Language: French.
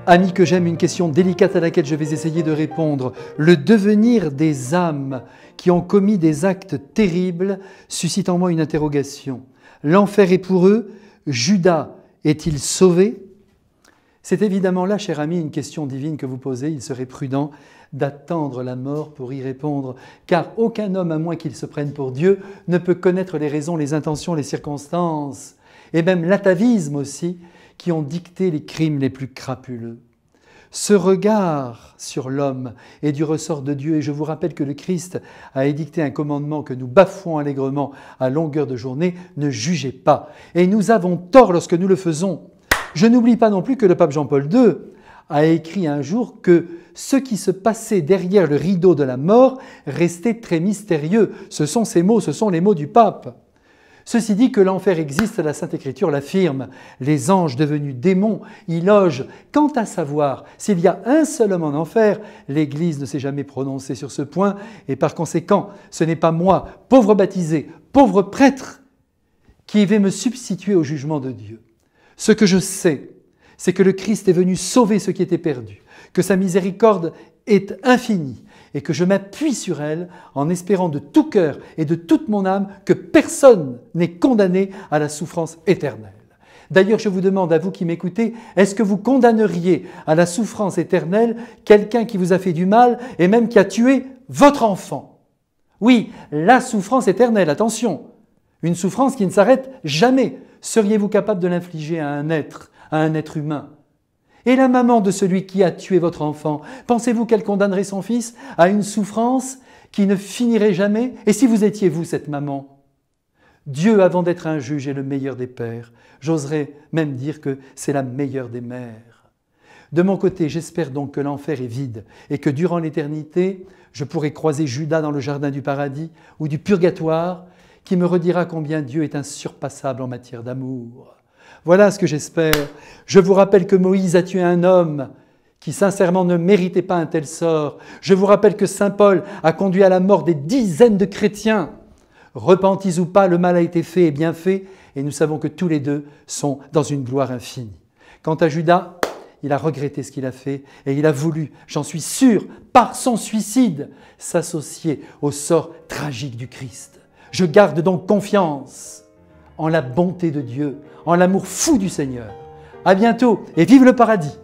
Amis que j'aime, une question délicate à laquelle je vais essayer de répondre. Le devenir des âmes qui ont commis des actes terribles suscite en moi une interrogation. L'enfer est pour eux, Judas est-il sauvé? C'est évidemment là, cher ami, une question divine que vous posez. Il serait prudent d'attendre la mort pour y répondre, car aucun homme, à moins qu'il se prenne pour Dieu, ne peut connaître les raisons, les intentions, les circonstances, et même l'atavisme aussi, qui ont dicté les crimes les plus crapuleux. Ce regard sur l'homme est du ressort de Dieu, et je vous rappelle que le Christ a édicté un commandement que nous bafouons allègrement à longueur de journée, ne jugez pas. Et nous avons tort lorsque nous le faisons. Je n'oublie pas non plus que le pape Jean-Paul II a écrit un jour que ce qui se passait derrière le rideau de la mort restait très mystérieux. Ce sont ces mots, ce sont les mots du pape. Ceci dit, que l'enfer existe, la Sainte Écriture l'affirme. Les anges devenus démons y logent. Quant à savoir s'il y a un seul homme en enfer, l'Église ne s'est jamais prononcée sur ce point, et par conséquent, ce n'est pas moi, pauvre baptisé, pauvre prêtre, qui vais me substituer au jugement de Dieu. Ce que je sais, c'est que le Christ est venu sauver ce qui était perdu, que sa miséricorde est infinie, et que je m'appuie sur elle en espérant de tout cœur et de toute mon âme que personne n'est condamné à la souffrance éternelle. D'ailleurs, je vous demande à vous qui m'écoutez, est-ce que vous condamneriez à la souffrance éternelle quelqu'un qui vous a fait du mal et même qui a tué votre enfant? Oui, la souffrance éternelle, attention, une souffrance qui ne s'arrête jamais. Seriez-vous capable de l'infliger à un être humain? Et la maman de celui qui a tué votre enfant, pensez-vous qu'elle condamnerait son fils à une souffrance qui ne finirait jamais? Et si vous étiez vous, cette maman? Dieu, avant d'être un juge, est le meilleur des pères. J'oserais même dire que c'est la meilleure des mères. De mon côté, j'espère donc que l'enfer est vide et que durant l'éternité, je pourrai croiser Judas dans le jardin du paradis ou du purgatoire qui me redira combien Dieu est insurpassable en matière d'amour. Voilà ce que j'espère. Je vous rappelle que Moïse a tué un homme qui sincèrement ne méritait pas un tel sort. Je vous rappelle que saint Paul a conduit à la mort des dizaines de chrétiens. Repentis ou pas, le mal a été fait et bien fait, et nous savons que tous les deux sont dans une gloire infinie. Quant à Judas, il a regretté ce qu'il a fait, et il a voulu, j'en suis sûr, par son suicide, s'associer au sort tragique du Christ. Je garde donc confiance en la bonté de Dieu, en l'amour fou du Seigneur. À bientôt et vive le paradis!